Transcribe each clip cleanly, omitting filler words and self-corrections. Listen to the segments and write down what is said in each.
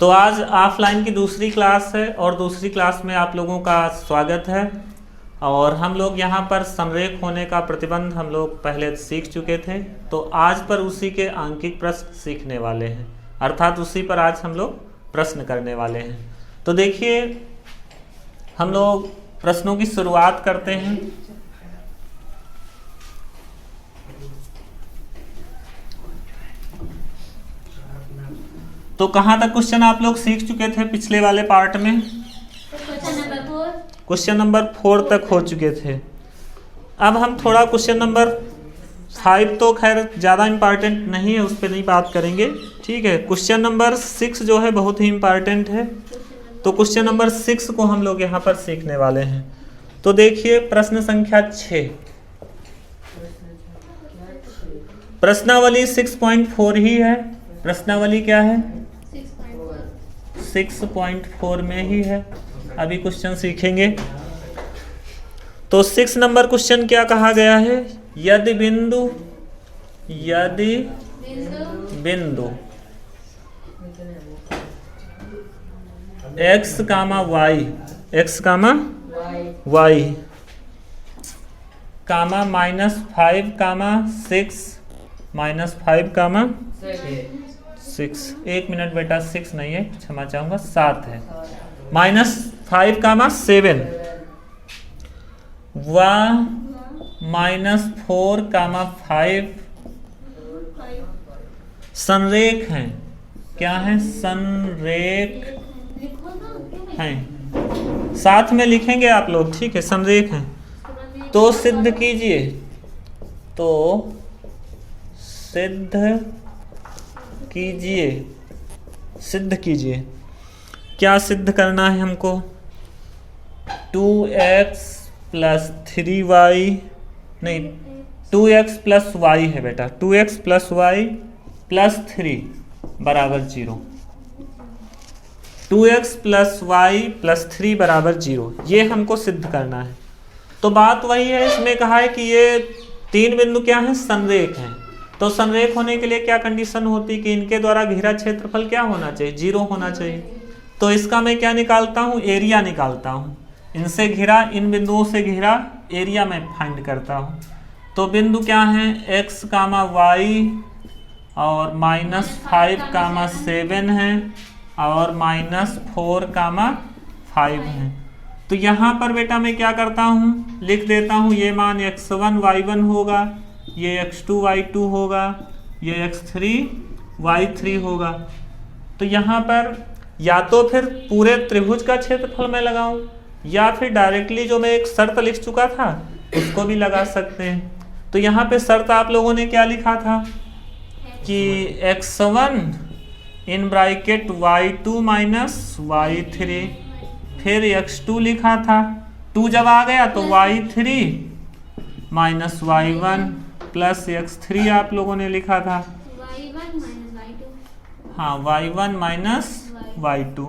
तो आज ऑफलाइन की दूसरी क्लास है और दूसरी क्लास में आप लोगों का स्वागत है। और हम लोग यहाँ पर संरेख होने का प्रतिबंध हम लोग पहले सीख चुके थे, तो आज पर उसी के आंकिक प्रश्न सीखने वाले हैं, अर्थात उसी पर आज हम लोग प्रश्न करने वाले हैं। तो देखिए, हम लोग प्रश्नों की शुरुआत करते हैं। तो कहाँ तक क्वेश्चन आप लोग सीख चुके थे पिछले वाले पार्ट में? क्वेश्चन नंबर 4 तक हो चुके थे। अब हम थोड़ा क्वेश्चन नंबर 5 तो खैर ज़्यादा इम्पॉर्टेंट नहीं है, उस पर नहीं बात करेंगे, ठीक है। क्वेश्चन नंबर 6 जो है बहुत ही इम्पॉर्टेंट है, तो क्वेश्चन नंबर 6 को हम लोग यहाँ पर सीखने वाले हैं। तो देखिए, प्रश्न संख्या 6, प्रश्नावली 6.4 ही है। प्रश्नावली क्या है? 6.4 में ही है। अभी क्वेश्चन सीखेंगे। तो 6 नंबर क्वेश्चन क्या कहा गया है? यदि बिंदु x कामा y कामा -5 कामा 6 -5 कामा 6, 1 मिनट बेटा, 6 नहीं है, क्षमा चाहूंगा, 7 है, -5 कामा 7 व -4 कामा 5 संरेख हैं। क्या है? संरेख हैं, साथ में लिखेंगे आप लोग, ठीक है, संरेख हैं। तो सिद्ध कीजिए, सिद्ध कीजिए। क्या सिद्ध करना है हमको? 2x + 3y, नहीं, 2x + y है बेटा, 2x + y + 3 बराबर 0। 2x + y + 3 बराबर 0, ये हमको सिद्ध करना है। तो बात वही है, इसमें कहा है कि ये 3 बिंदु क्या हैं? संरेख हैं। तो संरेख होने के लिए क्या कंडीशन होती कि इनके द्वारा घेरा क्षेत्रफल क्या होना चाहिए? 0 होना चाहिए। तो इसका मैं क्या निकालता हूँ? एरिया निकालता हूँ। इनसे घिरा, इन बिंदुओं से घिरा एरिया में फाइंड करता हूँ। तो बिंदु क्या हैं? x कामा y और -5 कामा 7 है और -4 कामा 5 है। तो यहाँ पर बेटा मैं क्या करता हूँ? लिख देता हूँ, ये मान x1 y1 होगा, ये x2 y2 होगा, ये x3 y3 होगा। तो यहाँ पर या तो फिर पूरे त्रिभुज का क्षेत्रफल मैं लगाऊं, या फिर डायरेक्टली जो मैं एक शर्त लिख चुका था उसको भी लगा सकते हैं। तो यहाँ पे शर्त आप लोगों ने क्या लिखा था कि x1 in bracket y2 - y3, फिर x2 लिखा था, 2 जब आ गया तो y3 - y1 प्लस x3 आप लोगों ने लिखा था, y1 - y2, हाँ, y1 - y2।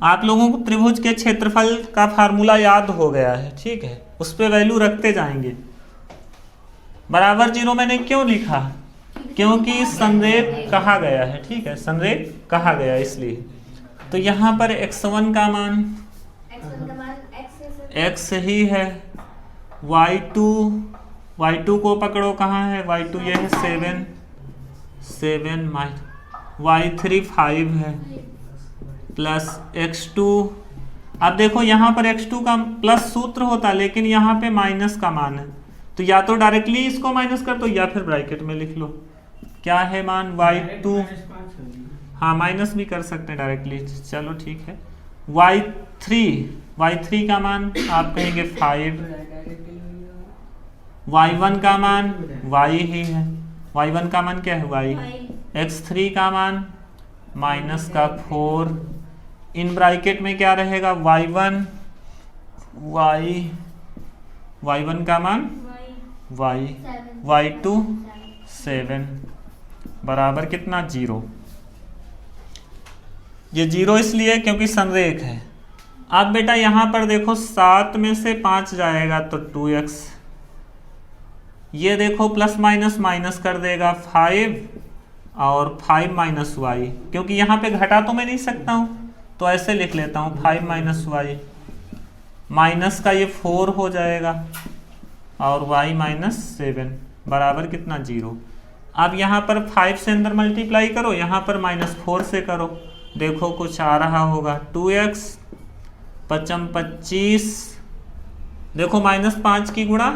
आप लोगों को त्रिभुज के क्षेत्रफल का फार्मूला याद हो गया है, ठीक है, उस पे वैल्यू रखते जाएंगे। बराबर 0 मैंने क्यों लिखा? क्योंकि संरेख कहा गया है, ठीक है, संरेख कहा गया इसलिए। तो यहाँ पर x1 का मान x ही है, y2 को पकड़ो, कहाँ है y2? ये है 7 y3 5 है प्लस x2। अब देखो यहाँ पर x2 का प्लस सूत्र होता, लेकिन यहाँ पे माइनस का मान है, तो या तो डायरेक्टली इसको माइनस कर दो या फिर ब्रैकेट में लिख लो। क्या है मान? y2, हाँ, माइनस भी कर सकते हैं डायरेक्टली, चलो ठीक है। y3 का मान आप कहेंगे 5, y1 का मान y ही है, y1 का मान क्या है? y। x3 का मान -4, इन ब्रैकेट में क्या रहेगा? y1 का मान y, y2 7 बराबर कितना? 0। ये 0 इसलिए क्योंकि संरेख है। अब बेटा यहाँ पर देखो, 7 में से 5 जाएगा तो 2x, ये देखो प्लस माइनस माइनस कर देगा 5 और 5 माइनस वाई, क्योंकि यहाँ पे घटा तो मैं नहीं सकता हूँ तो ऐसे लिख लेता हूँ 5 माइनस वाई, माइनस का ये 4 हो जाएगा और y माइनस 7 बराबर कितना 0। अब यहाँ पर 5 से अंदर मल्टीप्लाई करो, यहाँ पर -4 से करो, देखो कुछ आ रहा होगा 2x 5 25, देखो -5 की गुणा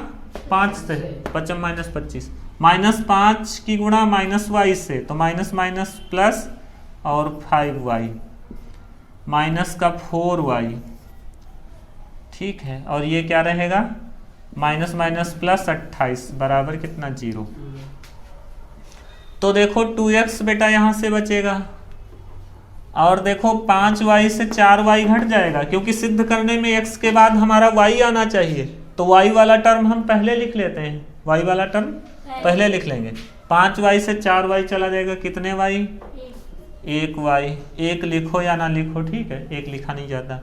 5 से 5 माइनस 25, -5 की गुणा -y से तो माइनस माइनस प्लस और 5y माइनस का 4y, ठीक है, और ये क्या रहेगा माइनस माइनस प्लस 28 बराबर कितना 0। तो देखो 2x बेटा यहाँ से बचेगा और देखो 5y से 4y घट जाएगा, क्योंकि सिद्ध करने में x के बाद हमारा y आना चाहिए, तो y वाला टर्म हम पहले लिख लेते हैं, y वाला टर्म पहले लिख लेंगे। 5y से 4y चला जाएगा, कितने y 1y, 1 लिखो या ना लिखो, ठीक है, 1 लिखा नहीं जाता।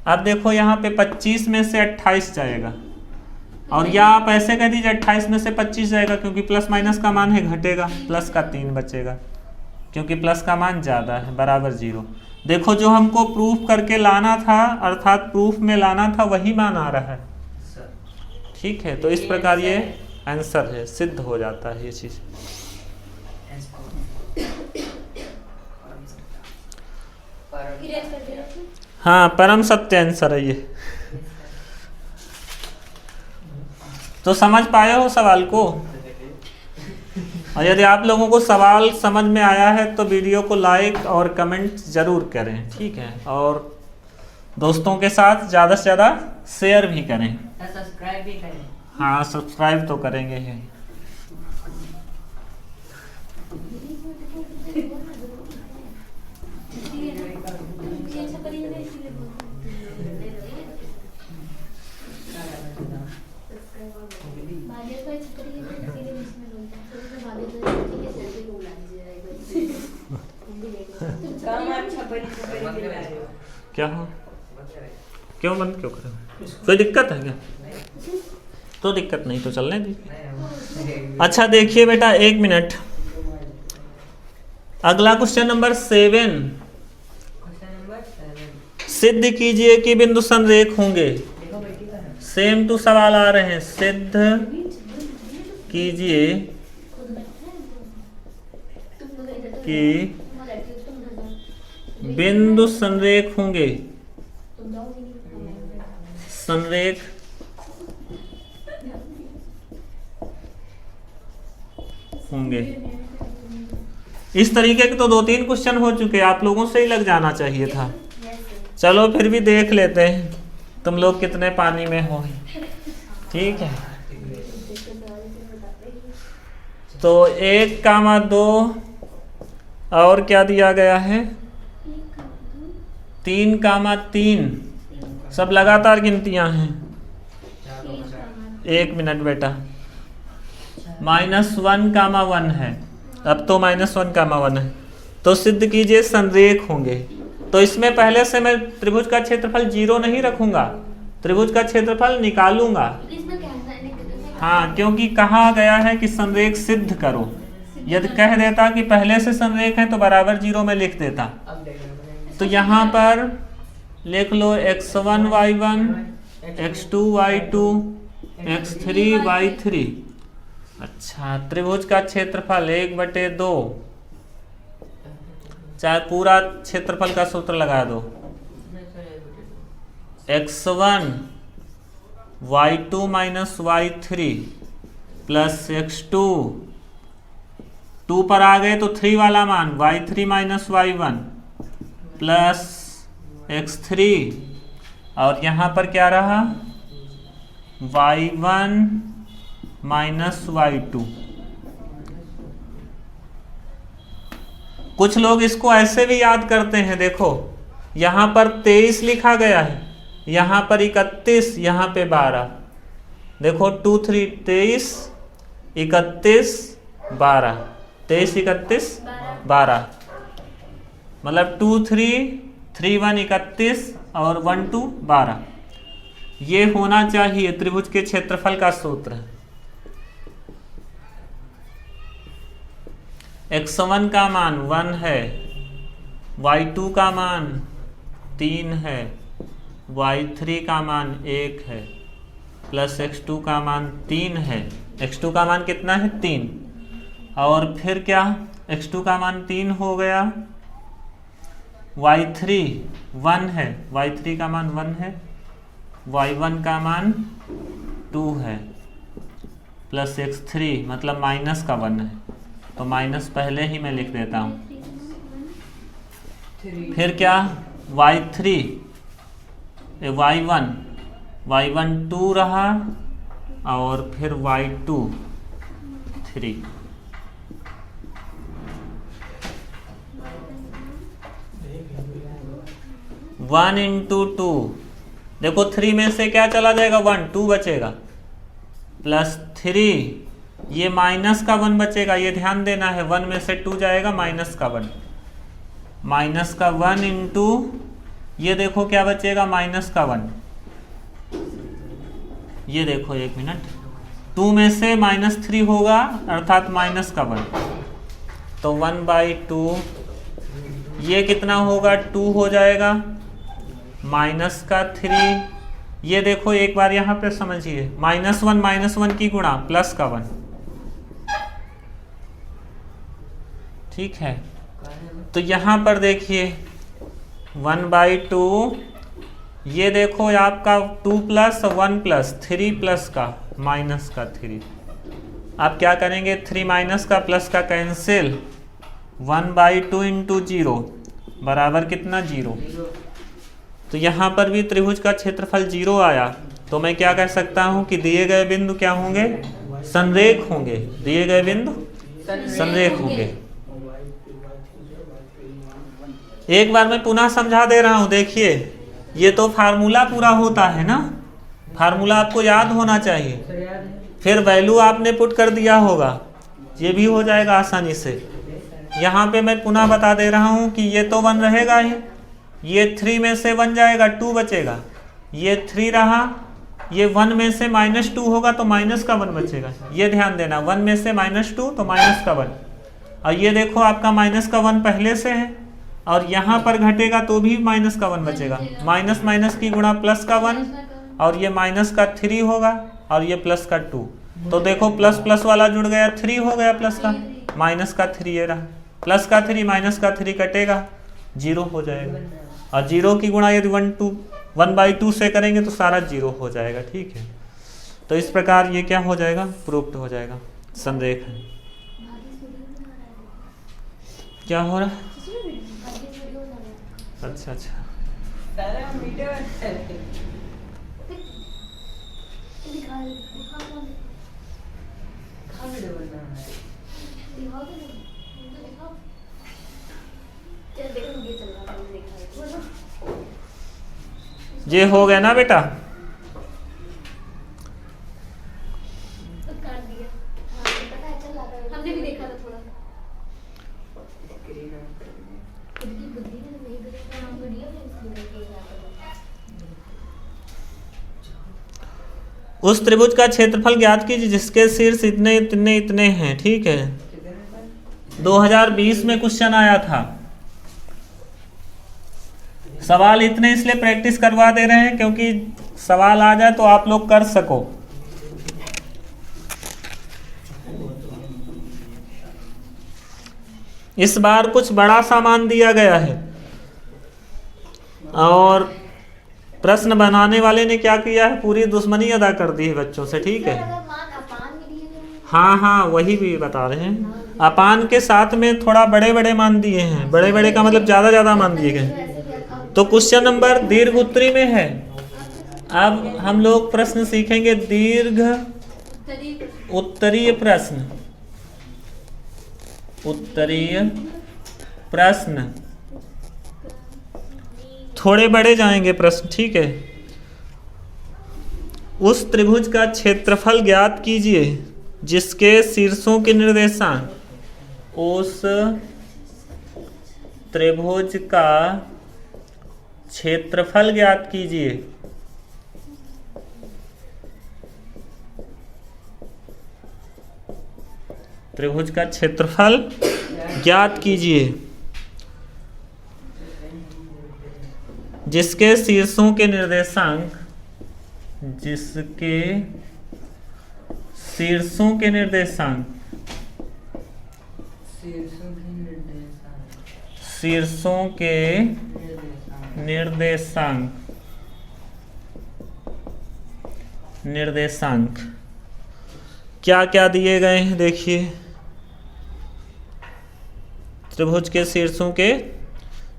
अब देखो यहाँ पे 25 में से 28 जाएगा, और या आप ऐसे कह दीजिए 28 में से 25 जाएगा, क्योंकि प्लस माइनस का मान है घटेगा, प्लस का 3 बचेगा, क्योंकि प्लस का मान ज़्यादा है, बराबर 0। देखो जो हमको प्रूफ करके लाना था, अर्थात प्रूफ में लाना था, वही मान आ रहा है, ठीक है। तो इस प्रकार ये आंसर है, सिद्ध हो जाता है ये चीज़। हाँ, परम सत्य आंसर है ये। तो समझ पाए हो सवाल को? और यदि आप लोगों को सवाल समझ में आया है तो वीडियो को लाइक और कमेंट जरूर करें, ठीक है, और दोस्तों के साथ ज़्यादा से ज़्यादा शेयर भी करें, सब्सक्राइब भी करें। हाँ, सब्सक्राइब तो करेंगे ही। क्या हो, क्यों बंद क्यों करें, कोई दिक्कत है क्या? तो दिक्कत नहीं तो चलने दी। अच्छा देखिए बेटा, 1 मिनट, अगला क्वेश्चन नंबर 7, सिद्ध कीजिए कि बिंदु संरेख होंगे। सेम टू सवाल आ रहे हैं, सिद्ध कीजिए कि बिंदु संरेख होंगे, संरेख होंगे। इस तरीके के तो 2-3 क्वेश्चन हो चुके, आप लोगों से ही लग जाना चाहिए था। चलो फिर भी देख लेते हैं तुम लोग कितने पानी में हो, ठीक है। तो 1,2 और क्या दिया गया है, 3,3, सब लगातार गिनतियां हैं। 1 मिनट बेटा, -1,1 है, अब तो -1,1 है, तो सिद्ध कीजिए संरेख होंगे। तो इसमें पहले से मैं त्रिभुज का क्षेत्रफल 0 नहीं रखूंगा, त्रिभुज का क्षेत्रफल निकालूंगा। हाँ, क्योंकि कहा गया है कि संरेख सिद्ध करो। यदि कह देता कि पहले से संरेख है तो बराबर 0 में लिख देता। तो यहाँ पर लिख लो x1 y1, x2 y2, x3 y3। अच्छा, त्रिभुज का क्षेत्रफल 1/2, चाहे पूरा क्षेत्रफल का सूत्र लगा दो, x1 y2 minus y3 plus x2, 2 पर आ गए तो 3 वाला मान y3 minus y1 plus x3, और यहाँ पर क्या रहा y1 माइनस y2। कुछ लोग इसको ऐसे भी याद करते हैं, देखो यहाँ पर 23 लिखा गया है, यहाँ पर 31, यहाँ पे 12, देखो 2 3 23 31 12, 23 31 12, मतलब 2 3 3 1 31 और 1 2 12। ये होना चाहिए त्रिभुज के क्षेत्रफल का सूत्र। x1 का मान 1 है, y2 का मान 3 है, y3 का मान 1 है, प्लस x2 का मान 3 है। x2 का मान कितना है? 3। और फिर क्या, x2 का मान 3 हो गया, y3 1 है, y3 का मान 1 है, y1 का मान 2 है, प्लस x3 मतलब माइनस का 1 है, तो माइनस पहले ही मैं लिख देता हूँ। फिर क्या, y3 y1 2 रहा, और फिर y2 3। 1 इंटू 2, देखो 3 में से क्या चला जाएगा? 1, 2 बचेगा, प्लस 3, ये माइनस का 1 बचेगा, ये ध्यान देना है, 1 में से 2 जाएगा, माइनस का 1, माइनस का 1 इंटू, ये देखो क्या बचेगा? माइनस का 1। ये देखो एक मिनट, 2 में से -3 होगा, अर्थात माइनस का 1, तो 1/2, ये कितना होगा? 2 हो जाएगा, माइनस का 3, ये देखो एक बार यहाँ पे समझिए, -1 की गुणा प्लस का 1, ठीक है। तो यहाँ पर देखिए 1/2, ये देखो आपका 2 प्लस 1 प्लस 3 प्लस का माइनस का 3, आप क्या करेंगे? 3 माइनस का प्लस का कैंसिल, 1/2 इंटू 0 बराबर कितना? 0। तो यहाँ पर भी त्रिभुज का क्षेत्रफल 0 आया, तो मैं क्या कह सकता हूँ कि दिए गए बिंदु क्या होंगे? संरेख होंगे। दिए गए बिंदु संरेख होंगे। एक बार मैं पुनः समझा दे रहा हूँ, देखिए ये तो फार्मूला पूरा होता है ना, फार्मूला आपको याद होना चाहिए, फिर वैल्यू आपने पुट कर दिया होगा, ये भी हो जाएगा आसानी से। यहाँ पे मैं पुनः बता दे रहा हूँ कि ये तो 1 रहेगा ही, ये 3 में से 1 जाएगा, 2 बचेगा, ये 3 रहा, ये 1 में से -2 होगा तो माइनस का 1 बचेगा, ये ध्यान देना, 1 में से -2 तो माइनस का 1, और ये देखो आपका माइनस का 1 पहले से है, और यहाँ पर घटेगा तो भी माइनस का 1 बचेगा, माइनस माइनस की गुणा प्लस का 1, और ये माइनस का 3 होगा, और ये प्लस का 2, तो देखो प्लस प्लस वाला जुड़ गया, 3 हो गया प्लस का, माइनस का 3 ये रहा, प्लस का 3 माइनस का 3 कटेगा, 0 हो जाएगा, और 0 की गुणा यदि 1/2 से करेंगे तो सारा 0 हो जाएगा, ठीक है। तो इस प्रकार ये क्या हो जाएगा? प्रूफ्ड हो जाएगा, संरेख है। क्या हो रहा है? अच्छा अच्छा, ये हो गया ना बेटा? हमने भी देखा था थोड़ा। उस त्रिभुज का क्षेत्रफल ज्ञात कीजिए जिसके शीर्ष इतने इतने इतने हैं, ठीक है। 2020 में क्वेश्चन आया था। सवाल इतने इसलिए प्रैक्टिस करवा दे रहे हैं क्योंकि सवाल आ जाए तो आप लोग कर सको। इस बार कुछ बड़ा सामान दिया गया है और प्रश्न बनाने वाले ने क्या किया है, पूरी दुश्मनी अदा कर दी है बच्चों से, ठीक है। हाँ हाँ, वही भी बता रहे हैं। अपान के साथ में थोड़ा बड़े बड़े मान दिए हैं, बड़े बड़े का मतलब ज्यादा ज्यादा मान दिए गए। तो क्वेश्चन नंबर दीर्घ उत्तरी में है। अब हम लोग प्रश्न सीखेंगे दीर्घ उत्तरीय प्रश्न। उत्तरीय प्रश्न थोड़े बड़े जाएंगे प्रश्न, ठीक है। उस त्रिभुज का क्षेत्रफल ज्ञात कीजिए जिसके शीर्षों के निर्देशांक। उस त्रिभुज का क्षेत्रफल ज्ञात कीजिए त्रिभुज का क्षेत्रफल ज्ञात कीजिए जिसके शीर्षों के निर्देशांक शीर्षों के निर्देशांक क्या क्या दिए गए हैं देखिए। त्रिभुज के शीर्षों के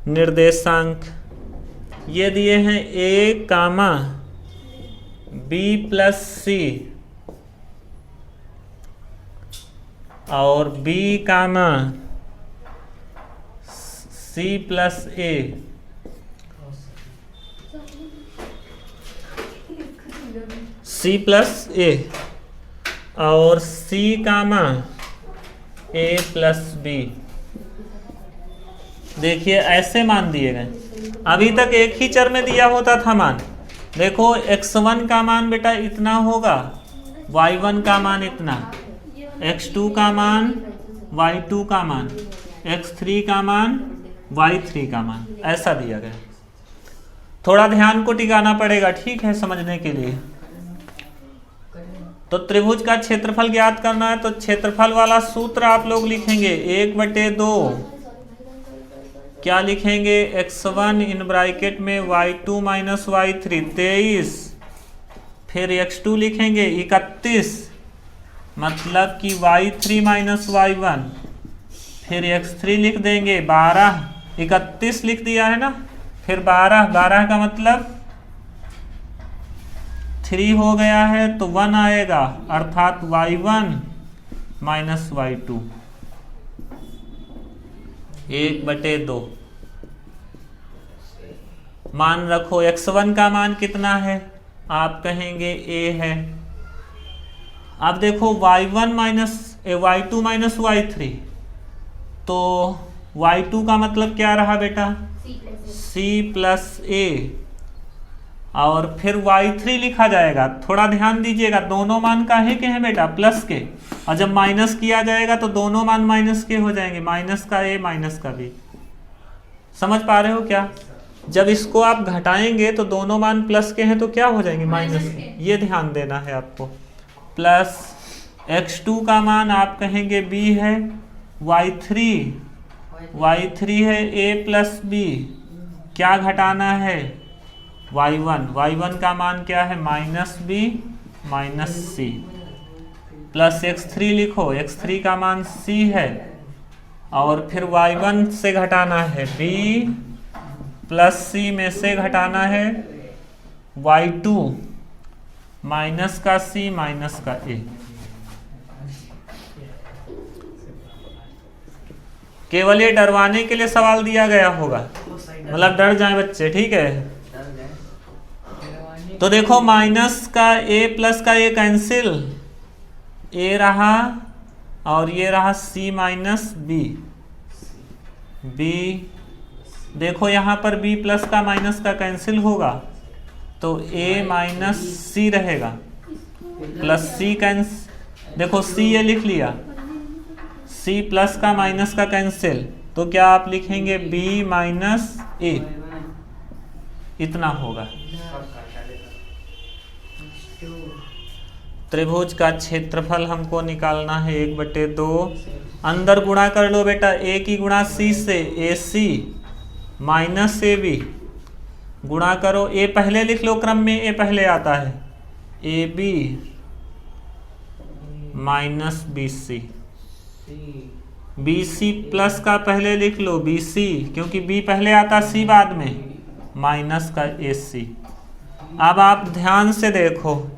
निर्देशांक ये दिए हैं a, b प्लस c और b, c plus a। c plus a और c, a प्लस b। देखिए ऐसे मान दिए गए। अभी तक एक ही चर में दिया होता था मान। देखो x1 का मान बेटा इतना होगा, y1 का मान इतना, x2 का मान, y2 का मान, x3 का मान, y3 का मान, ऐसा दिया गया। थोड़ा ध्यान को टिकाना पड़ेगा, ठीक है, समझने के लिए। तो त्रिभुज का क्षेत्रफल ज्ञात करना है तो क्षेत्रफल वाला सूत्र आप लोग लिखेंगे 1/2। क्या लिखेंगे? x1 इन ब्रैकेट में y2 माइनस y3 23, फिर x2 लिखेंगे 31, मतलब कि y3 माइनस y1, फिर x3 लिख देंगे 12, 31 लिख दिया है ना, फिर 12 का मतलब 3 हो गया है तो 1 आएगा, अर्थात y1 माइनस y2 1/2। मान रखो x1 का मान कितना है, आप कहेंगे a है। अब देखो y2 माइनस y3, तो y2 का मतलब क्या रहा बेटा? c प्लस a, और फिर y3 लिखा जाएगा। थोड़ा ध्यान दीजिएगा, दोनों मान काहे के हैं बेटा? प्लस के, और जब माइनस किया जाएगा तो दोनों मान माइनस के हो जाएंगे, माइनस का a माइनस का b। समझ पा रहे हो क्या? जब इसको आप घटाएंगे तो दोनों मान प्लस के हैं तो क्या हो जाएंगे? माइनस के। ये ध्यान देना है आपको। प्लस x2 का मान आप कहेंगे b है, y3 है a प्लस b, क्या घटाना है? y1 का मान क्या है? Minus b minus c, plus x3 लिखो, x3 का मान c है, और फिर y1 से घटाना है b, प्लस c में से घटाना है y2 माइनस का c माइनस का a। केवल ये डरवाने के लिए सवाल दिया गया होगा, मतलब डर जाए बच्चे, ठीक है। तो देखो माइनस का a प्लस का a कैंसिल, a रहा और ये रहा c माइनस b। देखो यहाँ पर b प्लस का माइनस का कैंसिल होगा तो a माइनस c रहेगा, प्लस c कैंसिल, देखो c ये लिख लिया, c प्लस का माइनस का कैंसिल, तो क्या आप लिखेंगे b माइनस a, इतना होगा। त्रिभुज का क्षेत्रफल हमको निकालना है 1/2। अंदर गुणा कर लो बेटा, a की गुणा c से, ac माइनस ab, गुणा करो, a पहले लिख लो, क्रम में a पहले आता है, ab minus bc, bc plus का पहले लिख लो bc, क्योंकि b पहले आता c बाद में, माइनस का ac। अब आप ध्यान से देखो,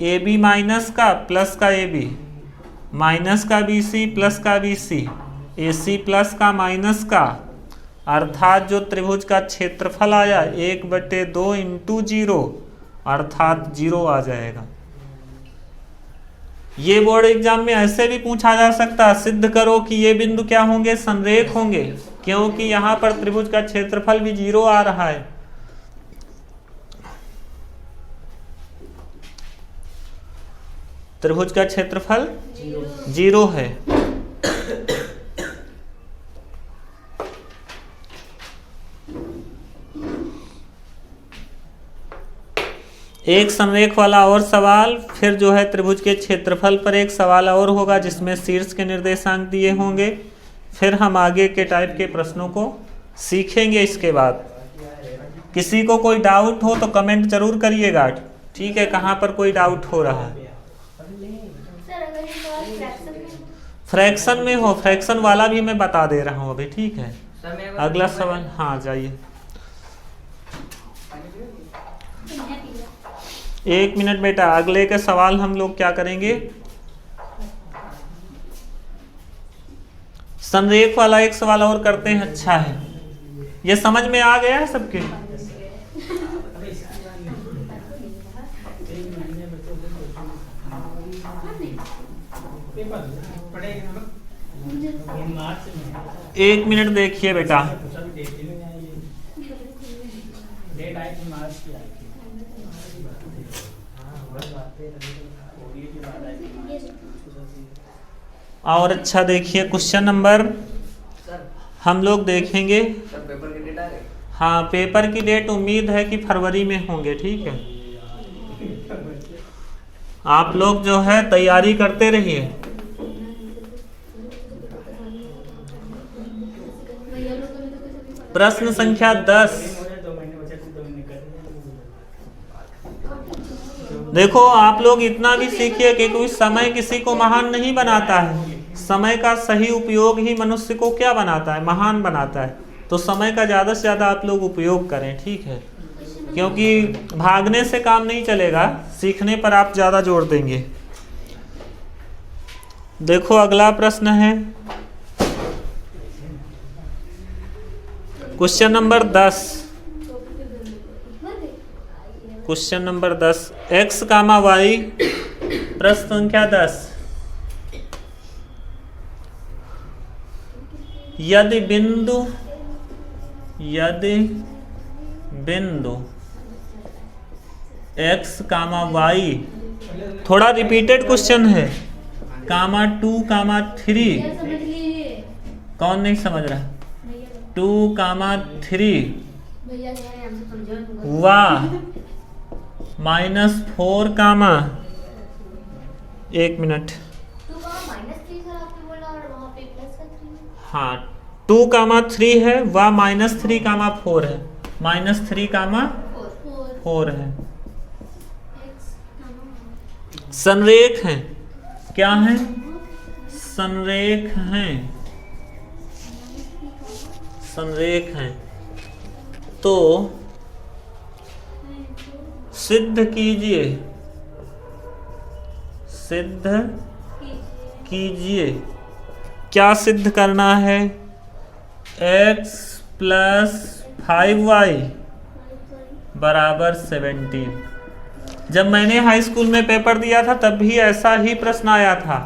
AB माइनस का प्लस का AB, माइनस का BC प्लस का BC, AC प्लस का माइनस का, अर्थात जो त्रिभुज का क्षेत्रफल आया 1/2 इंटू 0, अर्थात 0 आ जाएगा। ये बोर्ड एग्जाम में ऐसे भी पूछा जा सकता है, सिद्ध करो कि ये बिंदु क्या होंगे? संरेख होंगे, क्योंकि यहाँ पर त्रिभुज का क्षेत्रफल भी 0 आ रहा है। त्रिभुज का क्षेत्रफल 0 है। एक संरेख वाला और सवाल, फिर जो है त्रिभुज के क्षेत्रफल पर एक सवाल और होगा जिसमें शीर्ष के निर्देशांक दिए होंगे। फिर हम आगे के टाइप के प्रश्नों को सीखेंगे। इसके बाद किसी को कोई डाउट हो तो कमेंट जरूर करिएगा, ठीक है, कहाँ पर कोई डाउट हो रहा है। सर अगर ये सवाल फ्रैक्शन में फ्रैक्शन में हो, फ्रैक्शन वाला भी मैं बता दे रहा हूँ अभी, ठीक है। अगला सवाल, हाँ जाइए। 1 मिनट बेटा, अगले के सवाल हम लोग क्या करेंगे, संरेख वाला एक सवाल और करते हैं। अच्छा है, ये समझ में आ गया है सबके? एक मिनट देखिए बेटा। और अच्छा देखिए, क्वेश्चन नंबर हम लोग देखेंगे। हाँ, पेपर की डेट उम्मीद है कि फरवरी में होंगे, ठीक है। आप लोग जो है तैयारी करते रहिए। प्रश्न संख्या 10। देखो आप लोग इतना भी सीखिए कि कोई समय किसी को महान नहीं बनाता है। समय का सही उपयोग ही मनुष्य को क्या बनाता है, महान बनाता है। तो समय का ज़्यादा से ज़्यादा आप लोग उपयोग करें, ठीक है, क्योंकि भागने से काम नहीं चलेगा, सीखने पर आप ज़्यादा जोर देंगे। देखो अगला प्रश्न है question number 10। Question number 10, x, y, प्रश्न संख्या 10। यदि बिंदु x, y, थोड़ा रिपीटेड क्वेश्चन है, कामा 2, 3, समझ लीजिए कौन नहीं समझ रहा, 2, 3, भैया हमसे कमजोर वाह -4, एक मिनट, -3 सर आपने बोला और वहाँ पे प्लस का 3। हाँ 2, 3 है, वह -3, 4 है, -3, 4 है। संरेख हैं, क्या है, संरेख हैं, संरेख हैं। तो सिद्ध कीजिए, सिद्ध कीजिए। क्या सिद्ध करना है, x + 5y = 17। जब मैंने हाई स्कूल में पेपर दिया था तब भी ऐसा ही प्रश्न आया था,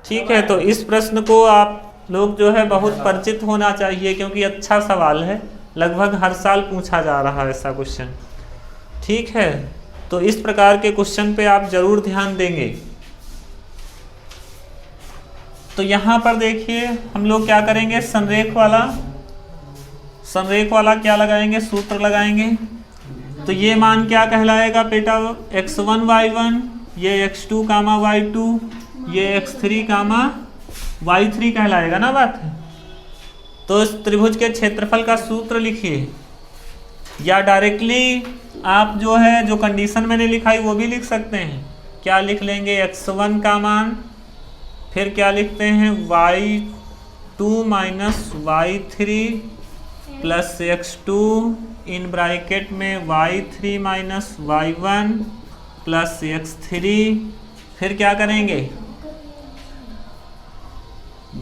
ठीक है। तो इस प्रश्न को आप लोग जो है बहुत परिचित होना चाहिए, क्योंकि अच्छा सवाल है, लगभग हर साल पूछा जा रहा है ऐसा क्वेश्चन, ठीक है। तो इस प्रकार के क्वेश्चन पे आप जरूर ध्यान देंगे। तो यहाँ पर देखिए हम लोग क्या करेंगे, संरेख वाला क्या लगाएंगे, सूत्र लगाएंगे। तो ये मान क्या कहलाएगा बेटा, x1 y1, ये x2 y2, ये x3 y3 कहलाएगा ना बात है। तो इस त्रिभुज के क्षेत्रफल का सूत्र लिखिए, या डायरेक्टली आप जो है जो कंडीशन मैंने लिखाई वो भी लिख सकते हैं। क्या लिख लेंगे, x1 का मान, फिर क्या लिखते हैं, y2 - y3 plus x2 in bracket में y3 - y1 प्लस x3, फिर क्या करेंगे,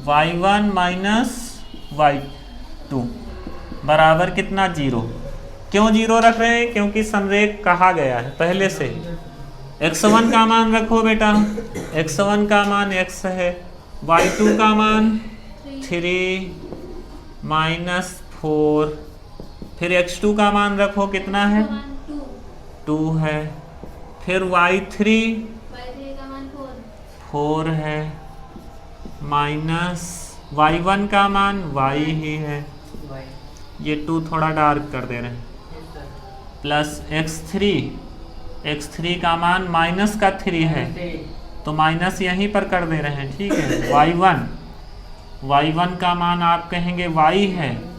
y1 - y2 बराबर कितना, 0। क्यों 0 रख रहे हैं, क्योंकि संरेख कहा गया है पहले से। x1 का मान रखो बेटा, x1 का मान x है, y2 का मान 3 - 4, फिर x2 का मान रखो कितना है, 2 है, फिर y3 का मान 4 है, माइनस y1 का मान y ही है, ये 2 थोड़ा डार्क कर दे रहे हैं, प्लस x3 x3 का मान माइनस का 3 है तो माइनस यहीं पर कर दे रहे हैं, ठीक है। y1 का मान आप कहेंगे y है,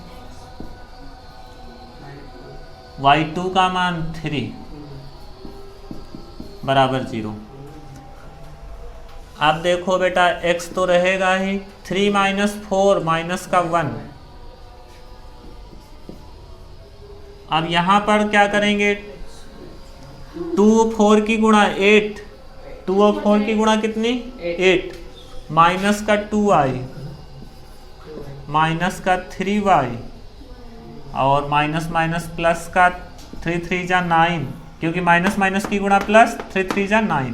y2 का मान 3 बराबर 0। अब देखो बेटा x तो रहेगा ही, 3 माइनस 4 माइनस का 1। अब यहाँ पर क्या करेंगे, 2 4 की गुणा 8, 2 और 4 की गुणा कितनी 8, माइनस का 2y माइनस का 3y और माइनस माइनस प्लस का 3 3 जा 9, क्योंकि माइनस माइनस की गुणा प्लस 3 3 जा 9।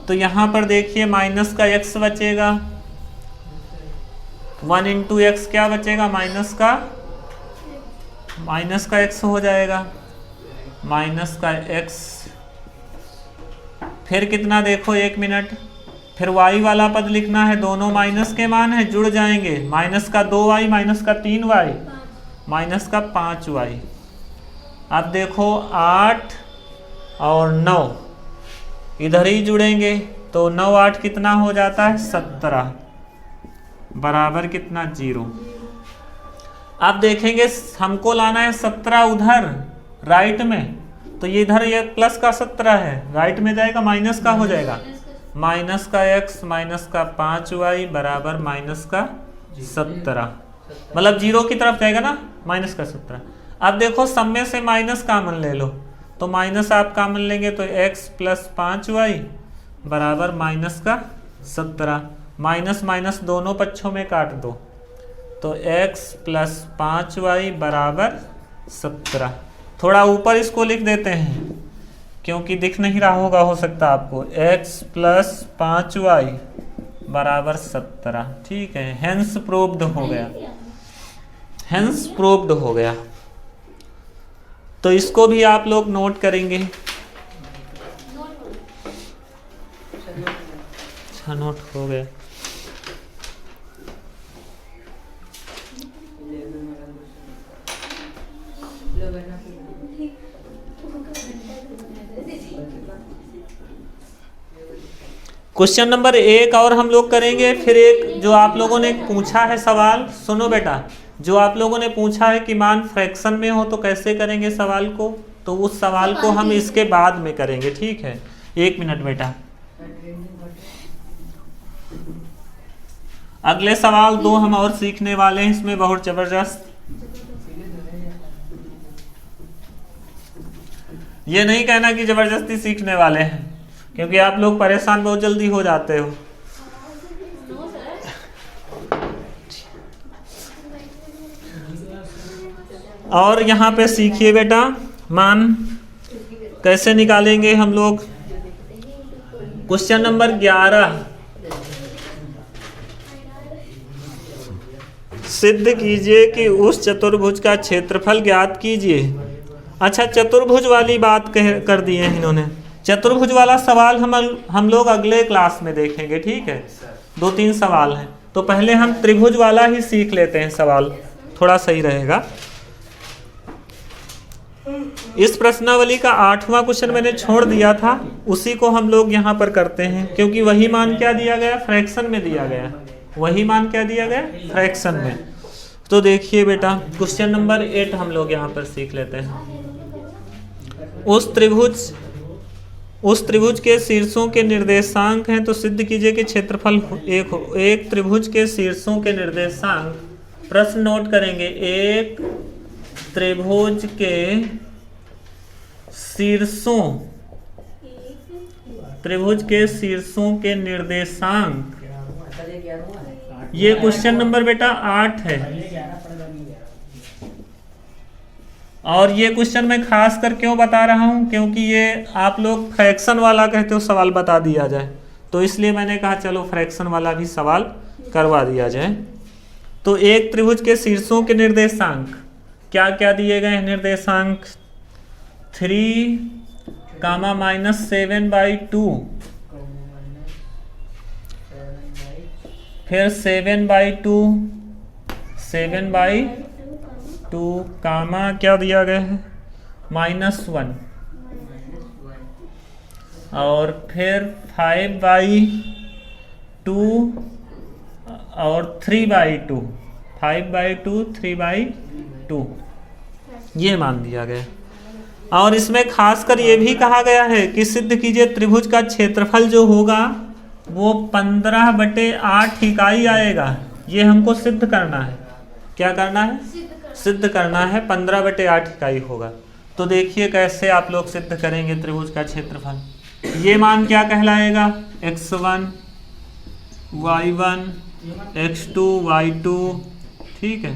तो यहाँ पर देखिए माइनस का x बचेगा, 1 इंटू एक्स क्या बचेगा, माइनस का x हो जाएगा, माइनस का x। फिर कितना देखो 1 मिनट, फिर y वाला पद लिखना है, दोनों माइनस के मान है जुड़ जाएंगे, माइनस का 2y माइनस का 3y माइनस का 5y। अब देखो 8 और 9 इधर ही जुड़ेंगे तो 9 8 कितना हो जाता है 17 बराबर कितना 0। अब देखेंगे हमको लाना है 17 उधर राइट में, तो ये इधर ये प्लस का 17 है, राइट में जाएगा माइनस का हो जाएगा, माइनस का x माइनस का 5y बराबर माइनस का 17, मतलब 0 की तरफ जाएगा ना, माइनस का 17। अब देखो सब में से माइनस कॉमन ले लो, तो माइनस आप कॉमन लेंगे तो x प्लस 5y बराबर माइनस का 17, माइनस माइनस दोनों पक्षों में काट दो तो x प्लस 5y बराबर 17। थोड़ा ऊपर इसको लिख देते हैं क्योंकि दिख नहीं रहा होगा, हो सकता आपको, x प्लस 5y बराबर 17, ठीक है। हेंस प्रूव्ड हो गया, हेंस प्रूव्ड हो गया। तो इसको भी आप लोग नोट करेंगे। अच्छा नोट हो गया। क्वेश्चन नंबर 1 और हम लोग करेंगे, फिर एक जो आप लोगों ने पूछा है सवाल, सुनो बेटा, जो आप लोगों ने पूछा है कि मान फ्रैक्शन में हो तो कैसे करेंगे सवाल को, तो उस सवाल को हम इसके बाद में करेंगे, ठीक है। 1 मिनट बेटा। अगले सवाल 2 हम और सीखने वाले हैं, इसमें बहुत जबरदस्त। ये नहीं कहना कि जबरदस्ती सीखने वाले हैं, क्योंकि आप लोग परेशान बहुत जल्दी हो जाते हो। और यहाँ पे सीखिए बेटा, मान कैसे निकालेंगे हम लोग। क्वेश्चन नंबर 11, सिद्ध कीजिए कि उस चतुर्भुज का क्षेत्रफल ज्ञात कीजिए। अच्छा, चतुर्भुज वाली बात कर दी है इन्होंने। चतुर्भुज वाला सवाल हम लोग अगले क्लास में देखेंगे, ठीक है। 2-3 सवाल हैं, तो पहले हम त्रिभुज वाला ही सीख लेते हैं सवाल, थोड़ा सही रहेगा। इस प्रश्नावली का 8वां क्वेश्चन मैंने छोड़ दिया था, उसी को हम लोग यहाँ पर करते हैं, क्योंकि वही मान क्या दिया गया, फ्रैक्शन में दिया गया। वही मान क्या दिया गया, फ्रैक्शन में। तो देखिए बेटा, क्वेश्चन नंबर 8 हम लोग यहाँ पर सीख लेते हैं। उस त्रिभुज के शीर्षों के निर्देशांक हैं, तो सिद्ध कीजिए कि क्षेत्रफल एक त्रिभुज के शीर्षों के निर्देशांक। प्रश्न नोट करेंगे, एक त्रिभुज के शीर्षों के निर्देशांक, ये क्वेश्चन नंबर बेटा 8 है। और ये क्वेश्चन मैं खास कर क्यों बता रहा हूँ, क्योंकि ये आप लोग फ्रैक्शन वाला कहते हो सवाल बता दिया जाए, तो इसलिए मैंने कहा चलो फ्रैक्शन वाला भी सवाल करवा दिया जाए। तो एक त्रिभुज के शीर्षों के निर्देशांक क्या क्या दिए गए हैं, निर्देशांक 3, -7/2, फिर 7/2, 7/2, कामा क्या दिया गया है, -1, और फिर 5/2 और 3/2, 5/2 3/2 ये मान दिया गया। और इसमें खासकर ये भी कहा गया है कि सिद्ध कीजिए त्रिभुज का क्षेत्रफल जो होगा वो 15/8 इकाई आएगा। ये हमको सिद्ध करना है। क्या करना है? सिद्ध करना है। 15/8 इकाई होगा। तो देखिए कैसे आप लोग सिद्ध करेंगे त्रिभुज का क्षेत्रफल। ये मान क्या कहलाएगा? x1 y1 x2 y2, ठीक है,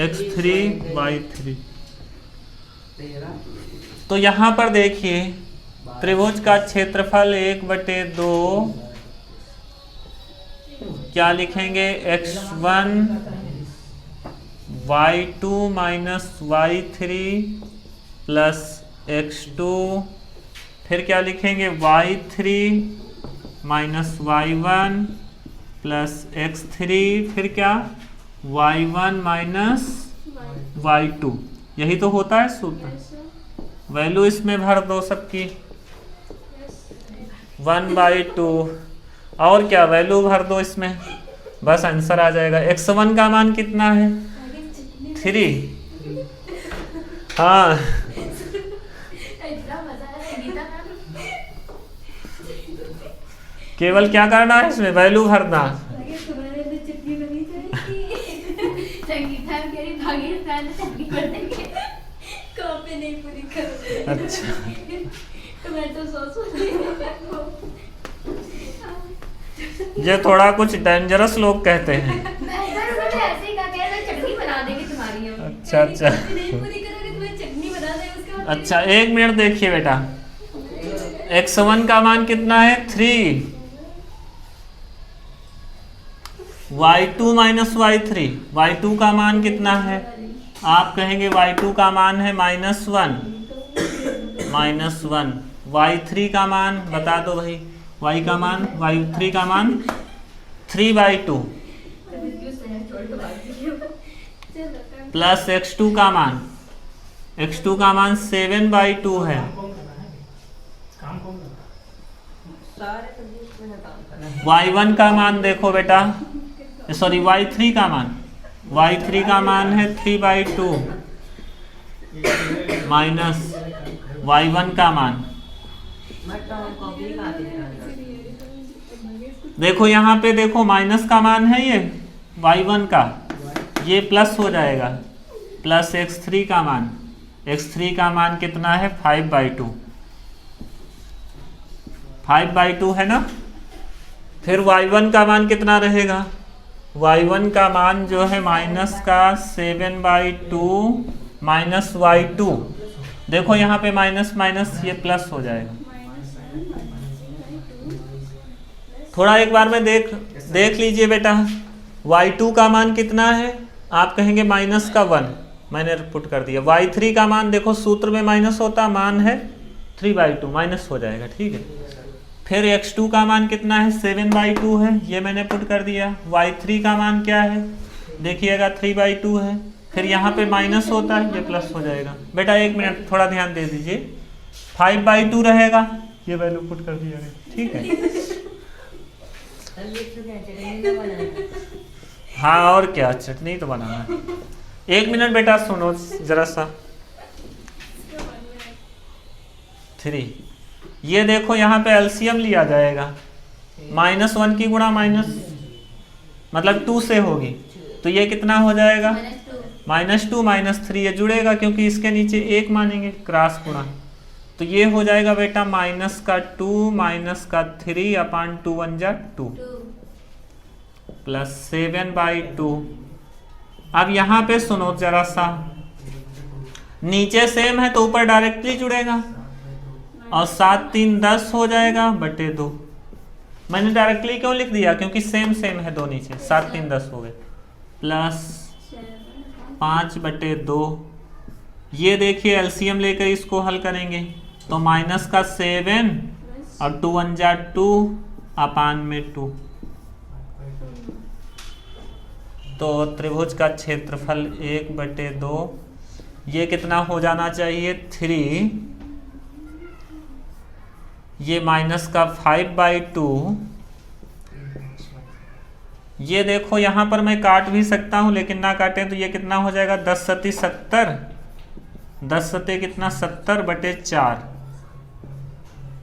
x3 y3। तो यहाँ पर देखिए त्रिभुज का क्षेत्रफल 1/2 क्या लिखेंगे? x1 y2 minus y3 plus x2, फिर क्या लिखेंगे? y3 minus y1 plus x3, फिर क्या? y1 minus y2। यही तो होता है सूत्र। वैल्यू इसमें भर दो सबकी, 1/2 और क्या वैल्यू भर दो इसमें, बस आंसर आ जाएगा। x1 का मान कितना है? 3। हाँ केवल क्या करना है इसमें? वैल्यू भरना। अच्छा ये थोड़ा कुछ डेंजरस लोग कहते हैं। अच्छा अच्छा अच्छा 1 मिनट देखिए बेटा, x1 का मान कितना है? 3, y2 माइनस y3, y2 का मान कितना है? आप कहेंगे y2 का मान है -1, y3 का मान बता दो भाई, y का मान, y3 का मान 3/2 प्लस x2 का मान, x2 का मान 7/2 है। y1 का मान देखो बेटा, सॉरी y3 का मान, y3 का मान है 3/2 माइनस y1 का मान। देखो यहाँ पे देखो माइनस का मान है ये y1 का, ये प्लस हो जाएगा, प्लस x3 का मान, x3 का मान कितना है? 5/2, 5/2 है ना। फिर y1 का मान कितना रहेगा? y1 का मान जो है माइनस का 7/2 माइनस y2। देखो यहाँ पे माइनस माइनस ये प्लस हो जाएगा। थोड़ा एक बार में देख लीजिए बेटा, y2 का मान कितना है? आप कहेंगे माइनस का 1, मैंने पुट कर दिया। y3 का मान देखो सूत्र में माइनस होता, मान है 3/2, माइनस हो जाएगा, ठीक है। फिर x2 का मान कितना है? 7/2 है, ये मैंने पुट कर दिया। y3 का मान क्या है? देखिएगा 3/2 है। फिर यहाँ पे माइनस होता है, ये प्लस हो जाएगा। बेटा 1 मिनट थोड़ा ध्यान दे दीजिए, 5/2 रहेगा, ये वैल्यू पुट कर दिया गया, ठीक है। हाँ और क्या, चटनी तो बनाना है। 1 मिनट बेटा सुनो जरा सा। 3, ये देखो यहाँ पे एलसीएम लिया जाएगा, -1 की गुणा माइनस मतलब 2 से होगी, तो ये कितना हो जाएगा? -2 -3, ये जुड़ेगा क्योंकि इसके नीचे 1 मानेंगे, क्रॉस गुणा, तो ये हो जाएगा बेटा -2 -3/2 1 जा 2 प्लस 7/2। अब यहाँ पे सुनो जरा सा, नीचे सेम है तो ऊपर डायरेक्टली जुड़ेगा, और 7 3 10 हो जाएगा बटे 2। मैंने डायरेक्टली क्यों लिख दिया? क्योंकि सेम सेम है दो नीचे, 7 3 10 हो गए, प्लस 5/2। ये देखिए एलसीएम लेकर इसको हल करेंगे तो माइनस का 7 और 2 1 जा 2 अपान में 2। तो त्रिभुज का क्षेत्रफल 1/2, ये कितना हो जाना चाहिए? 3 ये माइनस का 5/2। ये देखो यहाँ पर मैं काट भी सकता हूँ, लेकिन ना काटें तो ये कितना हो जाएगा, 10 सती 70, 10 सते कितना 70/4।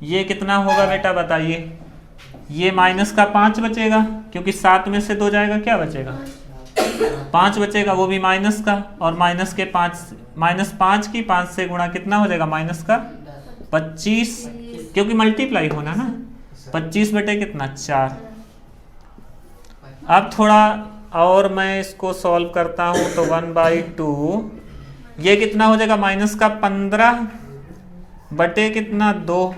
ये कितना होगा बेटा बताइए। ये माइनस का 5 बचेगा, क्योंकि 7 में से 2 जाएगा, क्या बचेगा 5 बचेगा, वो भी माइनस का। और माइनस के 5, -5 की 5 से गुणा कितना हो जाएगा, माइनस का 25, क्योंकि मल्टीप्लाई होना ना, 25 बटे कितना 4। अब थोड़ा और मैं इसको सॉल्व करता हूं तो 1/2, ये कितना हो जाएगा, माइनस का 15 बटे कितना 2।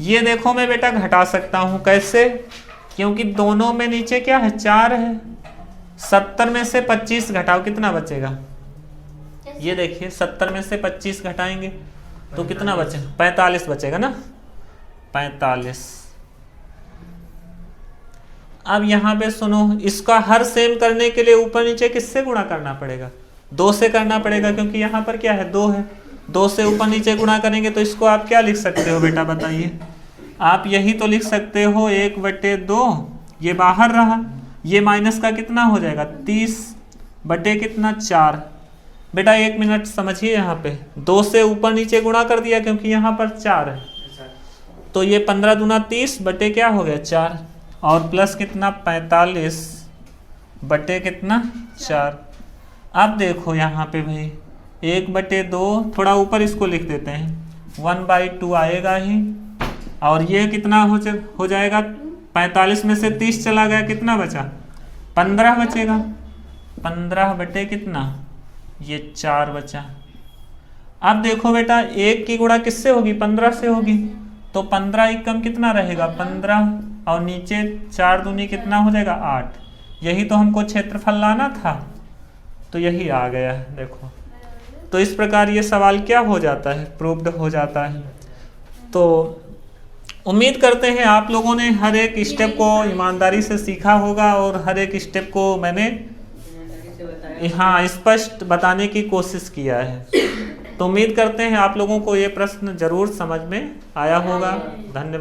ये देखो मैं बेटा घटा सकता हूं, कैसे, क्योंकि दोनों में नीचे क्या है 4 है। 70 में से 25 घटाओ, कितना बचेगा, ये देखिए 70 में से 25 घटाएंगे तो कितना बचेगा, 45 बचेगा ना, 45। अब यहाँ पे सुनो, इसका हर सेम करने के लिए ऊपर नीचे किससे गुणा करना पड़ेगा, 2 से करना पड़ेगा, क्योंकि यहाँ पर क्या है 2 है। 2 से ऊपर नीचे गुणा करेंगे तो इसको आप क्या लिख सकते हो बेटा बताइए। आप यही तो लिख सकते हो 1/2, ये बाहर रहा, ये माइनस का कितना हो जाएगा 30 बटे कितना 4। बेटा 1 मिनट समझिए, यहाँ पे 2 से ऊपर नीचे गुणा कर दिया, क्योंकि यहाँ पर 4 है, तो ये 15 दूना 30 बटे क्या हो गया 4, और प्लस कितना 45 बटे कितना 4। अब देखो यहाँ पे भाई 1/2, थोड़ा ऊपर इसको लिख देते हैं, 1/2 आएगा ही, और ये कितना हो जाएगा, 45 में से 30 चला गया, कितना बचा 15 बचेगा, 15 बटे कितना ये 4 बचा। अब देखो बेटा 1 की गुणा किससे होगी, 15 से होगी, तो 15 एकम कितना रहेगा 15, और नीचे 4 दूनी कितना हो जाएगा 8। यही तो हमको क्षेत्रफल लाना था, तो यही आ गया है देखो। तो इस प्रकार ये सवाल क्या हो जाता है, प्रूव्ड हो जाता है। तो उम्मीद करते हैं आप लोगों ने हर एक स्टेप को ईमानदारी से सीखा होगा, और हर एक स्टेप को मैंने हाँ स्पष्ट बताने की कोशिश किया है। तो उम्मीद करते हैं आप लोगों को ये प्रश्न जरूर समझ में आया होगा। धन्यवाद।